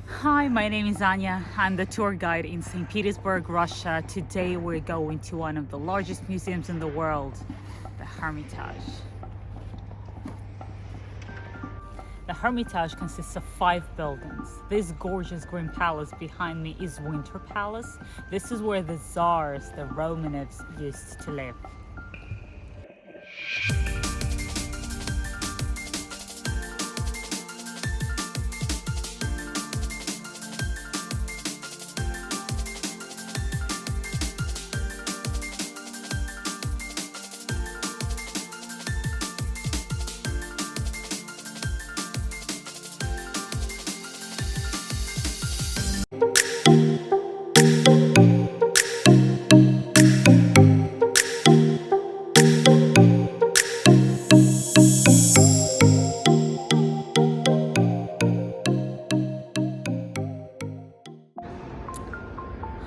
Hi, my name is Anya. I'm the tour guide in Saint Petersburg, Russia. Today we're going to one of the largest museums in the world, the Hermitage. The Hermitage consists of 5 buildings. This gorgeous green palace behind me is Winter Palace. This is where the Tsars, the Romanovs, used to live.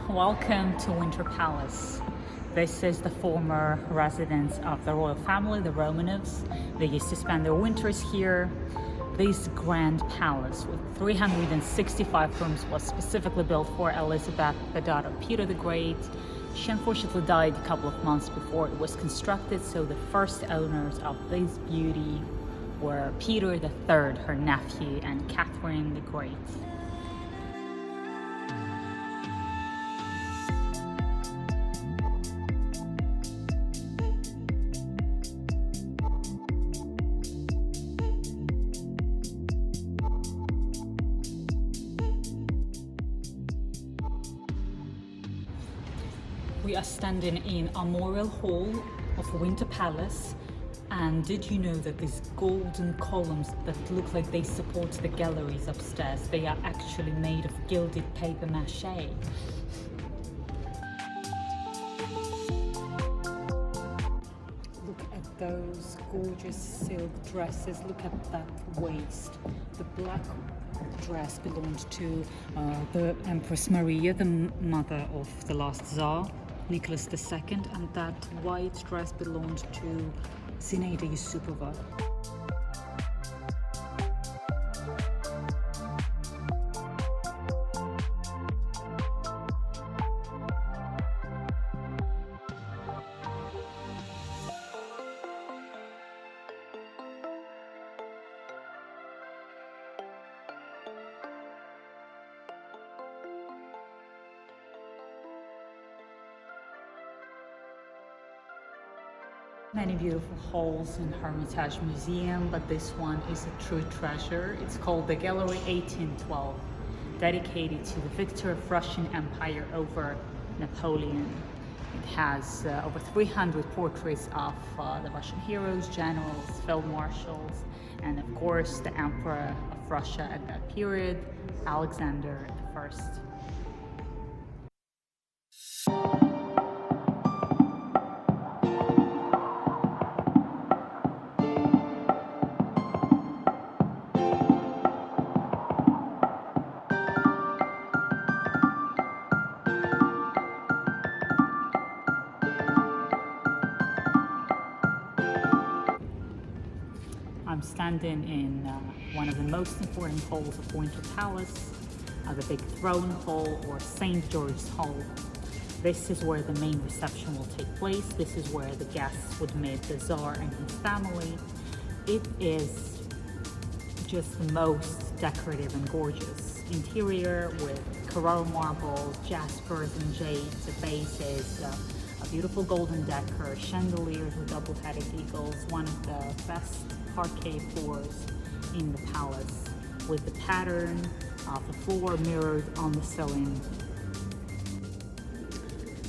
Welcome to Winter Palace. This is the former residence of the royal family, the Romanovs. They used to spend their winters here. This grand palace with 365 rooms was specifically built for Elizabeth, the daughter of Peter the Great. She unfortunately died a couple of months before it was constructed, so the first owners of this beauty were Peter III, her nephew, and Catherine the Great. We are standing in a memorial hall of Winter Palace, and did you know that these golden columns that look like they support the galleries upstairs, they are actually made of gilded paper mache. Look at those gorgeous silk dresses, look at that waist. The black dress belonged to the Empress Maria, the mother of the last Tsar, Nicholas II, and that white dress belonged to Zinaida Yusupova. Many beautiful halls in Hermitage Museum, but this one is a true treasure. It's called the Gallery 1812, dedicated to the victory of Russian Empire over Napoleon. It has over 300 portraits of the Russian heroes, generals, field marshals, and of course the Emperor of Russia at that period, Alexander I. I'm standing in one of the most important halls of Winter Palace, the big throne hall, or St. George's Hall. This is where the main reception will take place. This is where the guests would meet the Tsar and his family. It is just the most decorative and gorgeous interior with coral marbles, jaspers and jades. The base is a beautiful golden decor, chandeliers with double-headed eagles, one of the best parquet floors in the palace, with the pattern of the floor mirrored on the ceiling.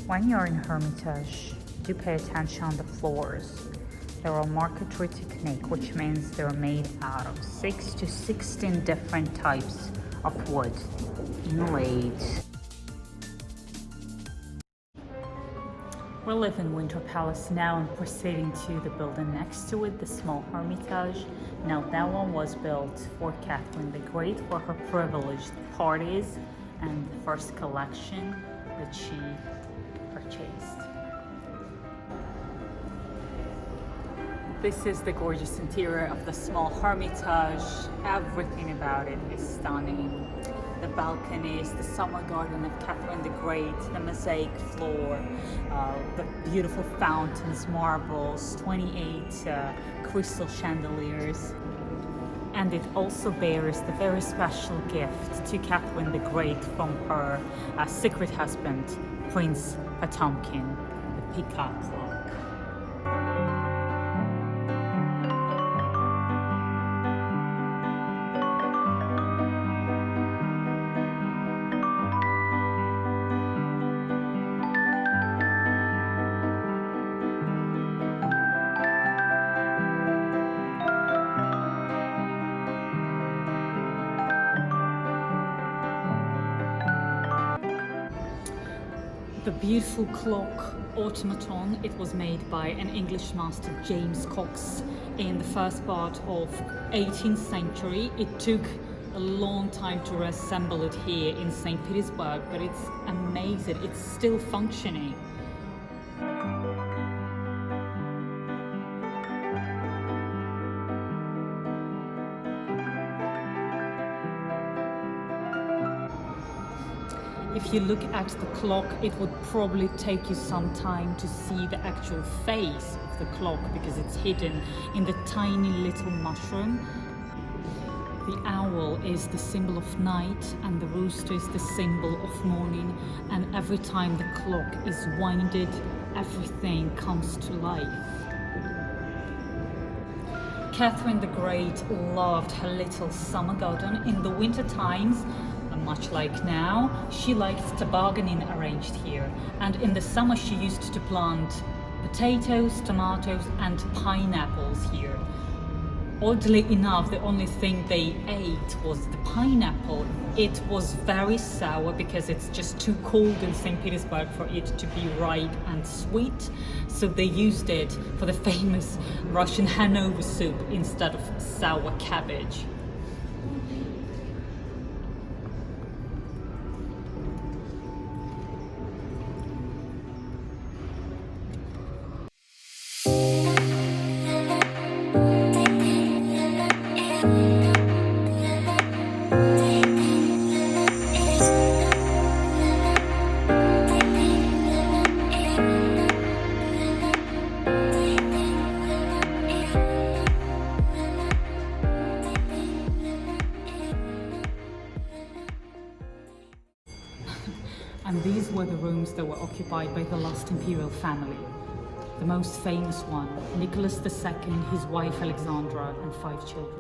When you're in Hermitage, do pay attention on the floors. They're a marquetry technique, which means they're made out of 6 to 16 different types of wood inlaid. We live in Winter Palace now and proceeding to the building next to it, the small Hermitage. Now that one was built for Catherine the Great for her privileged parties and the first collection that she purchased. This is the gorgeous interior of the small Hermitage. Everything about it is stunning. the balconies, the summer garden of Catherine the Great, the mosaic floor, the beautiful fountains, marbles, 28 crystal chandeliers. And it also bears the very special gift to Catherine the Great from her secret husband, Prince Potemkin, the peacock clock. The beautiful clock automaton, it was made by an English master, James Cox, in the first part of 18th century. It took a long time to reassemble it here in Saint Petersburg, but it's amazing, it's still functioning. If you look at the clock, it would probably take you some time to see the actual face of the clock because it's hidden in the tiny little mushroom. The owl is the symbol of night and the rooster is the symbol of morning, and every time the clock is winded, everything comes to life. Catherine the Great loved her little summer garden. In the winter times, much like now, she liked tobogganing arranged here, and in the summer she used to plant potatoes, tomatoes and pineapples here. Oddly enough, the only thing they ate was the pineapple. It was very sour because it's just too cold in St. Petersburg for it to be ripe and sweet, so they used it for the famous Russian Hanover soup instead of sour cabbage. And these were the rooms that were occupied by the last imperial family. The most famous one, Nicholas II, his wife Alexandra, and 5 children.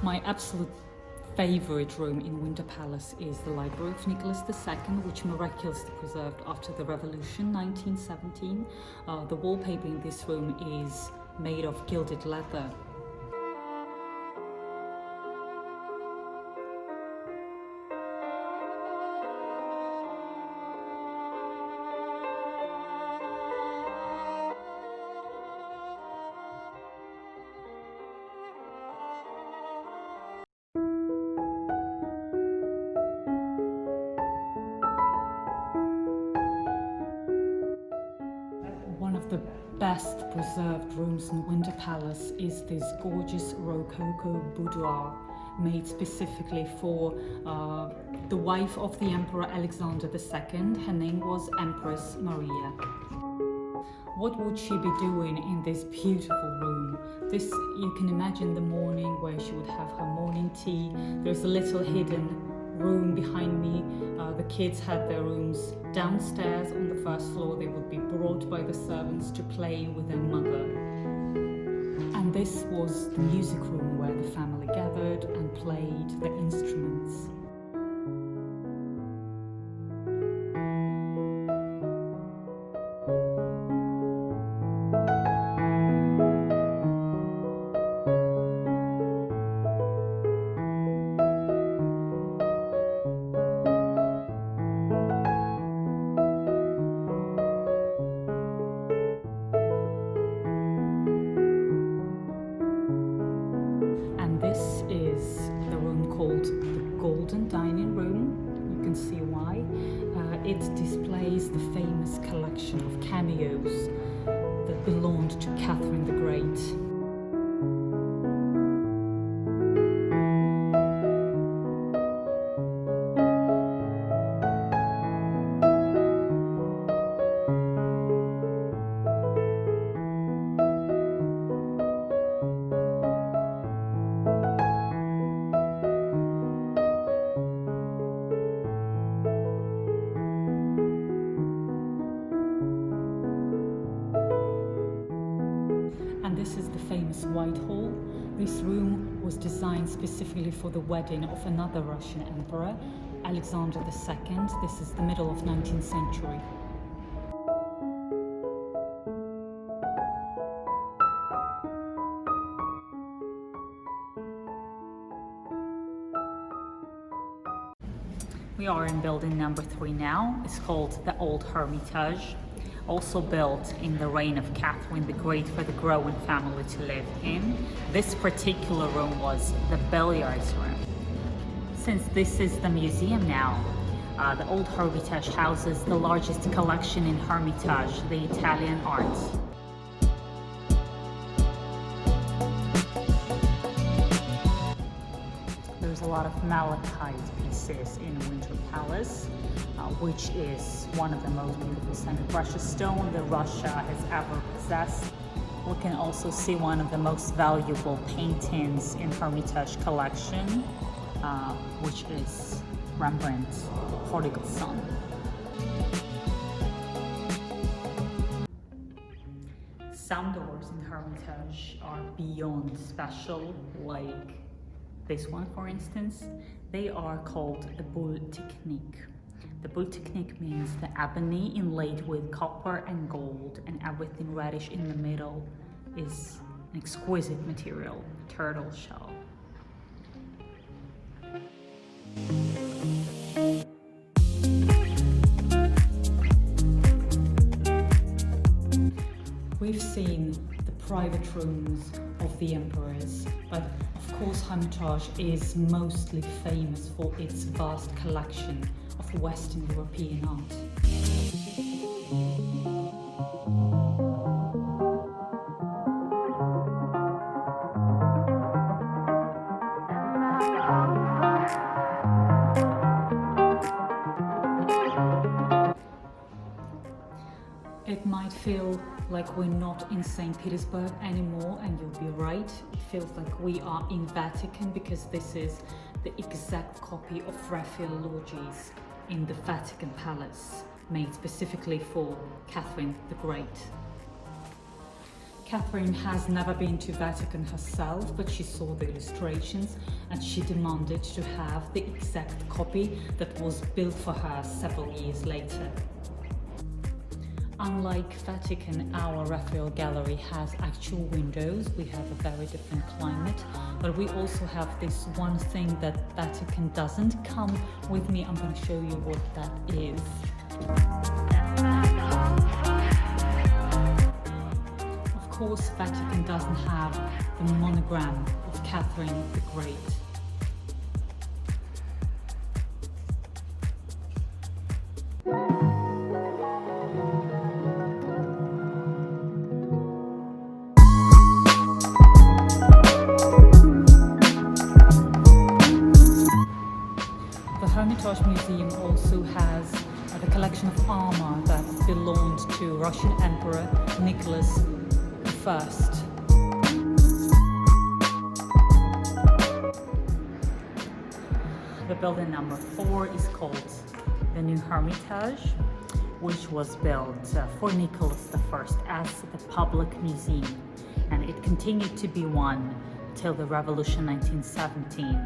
My absolute favorite room in Winter Palace is the library of Nicholas II, which miraculously preserved after the Revolution 1917. The wallpaper in this room is made of gilded leather. One of the best preserved rooms in Winter Palace is this gorgeous Rococo boudoir made specifically for the wife of the Emperor Alexander II. Her name was Empress Maria. What would she be doing in this beautiful room? This, you can imagine the morning where she would have her morning tea. There's a little hidden room behind me. The kids had their rooms downstairs on the first floor. They would be brought by the servants to play with their mother. And this was the music room where the family gathered and played the instruments. This is the room called the Golden displays the famous collection of cameos that belonged to Catherine the Great. This is the famous Whitehall. This room was designed specifically for the wedding of another Russian emperor, Alexander II. This is the middle of 19th century. We are in building number 3 now. It's called the Old Hermitage. Also built in the reign of Catherine the Great for the Groen family to live in. This particular room was the billiards room. Since this is the museum now, the Old Hermitage houses the largest collection in Hermitage, the Italian art. There's a lot of malachite pieces in Winter Palace, which is one of the most beautiful semi-precious stone that Russia has ever possessed. We can also see one of the most valuable paintings in Hermitage collection, which is Rembrandt's Prodigal Son. Some doors in Hermitage are beyond special, like this one, for instance. They are called the boule technique. The boule technique means the ebony inlaid with copper and gold, and everything reddish in the middle is an exquisite material, turtle shell. We've seen the private rooms of the emperors, but of course Hermitage is mostly famous for its vast collection of Western European art. It might feel like we're not in Saint Petersburg anymore, and you'll be right. It feels like we are in Vatican, because this is the exact copy of Raphael loggias in the Vatican Palace, made specifically for Catherine the Great. Catherine has never been to Vatican herself, but she saw the illustrations and she demanded to have the exact copy that was built for her several years later. Unlike Vatican, our Raphael gallery has actual windows. We have a very different climate, but we also have this one thing that Vatican doesn't. Come with me, I'm going to show you what that is. Of course, Vatican doesn't have the monogram of Catherine the Great. The Hermitage Museum also has the collection of armor that belonged to Russian Emperor Nicholas I. The building number 4 is called the New Hermitage, which was built for Nicholas I as the public museum, and it continued to be one till the Revolution 1917.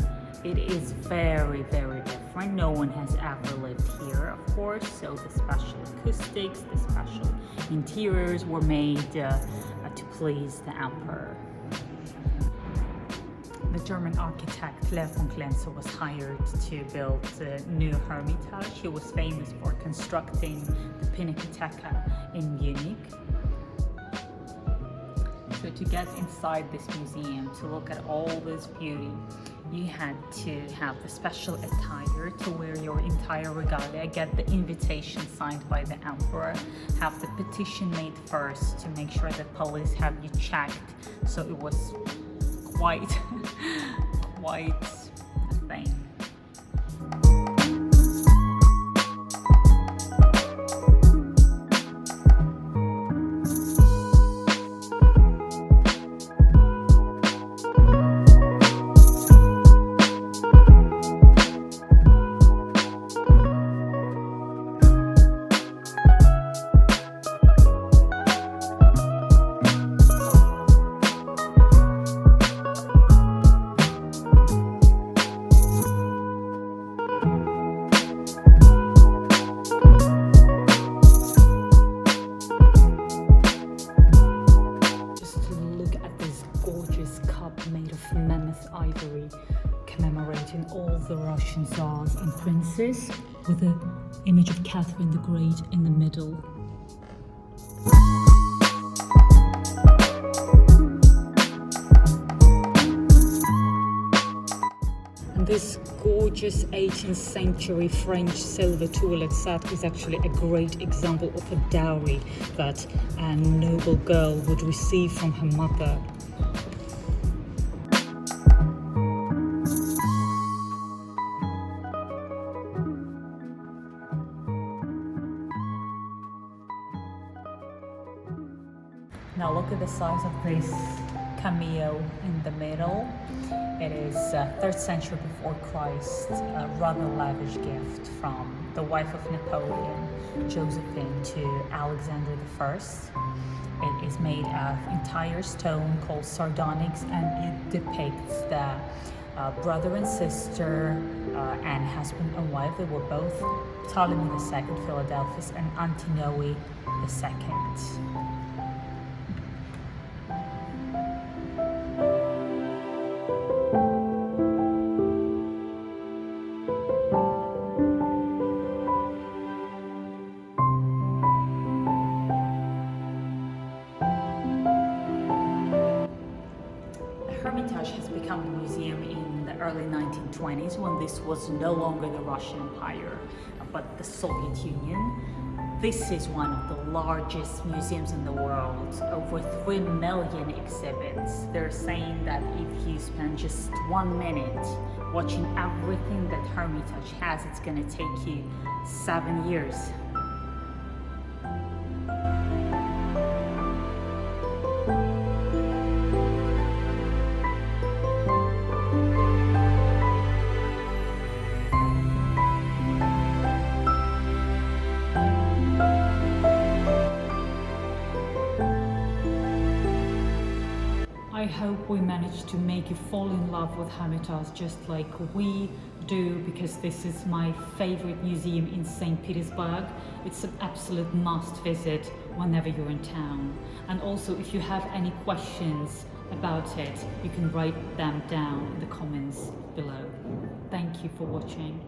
It is very, very different. No one has ever lived here, of course, so the special acoustics, the special interiors were made to please the emperor. The German architect Lev von Klenze was hired to build the New Hermitage. He was famous for constructing the Pinakothek in Munich. So to get inside this museum, to look at all this beauty, you had to have the special attire to wear your entire regalia, get the invitation signed by the emperor, have the petition made first to make sure that police have you checked. So it was quite quite a thing. Made of mammoth ivory, commemorating all the Russian Tsars and princes, with an image of Catherine the Great in the middle. And this gorgeous 18th century French silver toilet set is actually a great example of a dowry that a noble girl would receive from her mother. Now look at the size of this cameo in the middle. It is 3rd century before Christ, a rather lavish gift from the wife of Napoleon, Josephine, to Alexander I. It is made of entire stone called sardonyx, and it depicts the brother and sister and husband and wife. They were both Ptolemy II, Philadelphus, and Antinoe II. Hermitage has become a museum in the early 1920s, when this was no longer the Russian Empire, but the Soviet Union. This is one of the largest museums in the world, over 3 million exhibits. They're saying that if you spend just 1 minute watching everything that Hermitage has, it's gonna take you 7 years. I hope we managed to make you fall in love with Hermitage just like we do, because this is my favorite museum in Saint Petersburg. It's an absolute must visit whenever you're in town. And also, if you have any questions about it, you can write them down in the comments below. Thank you for watching.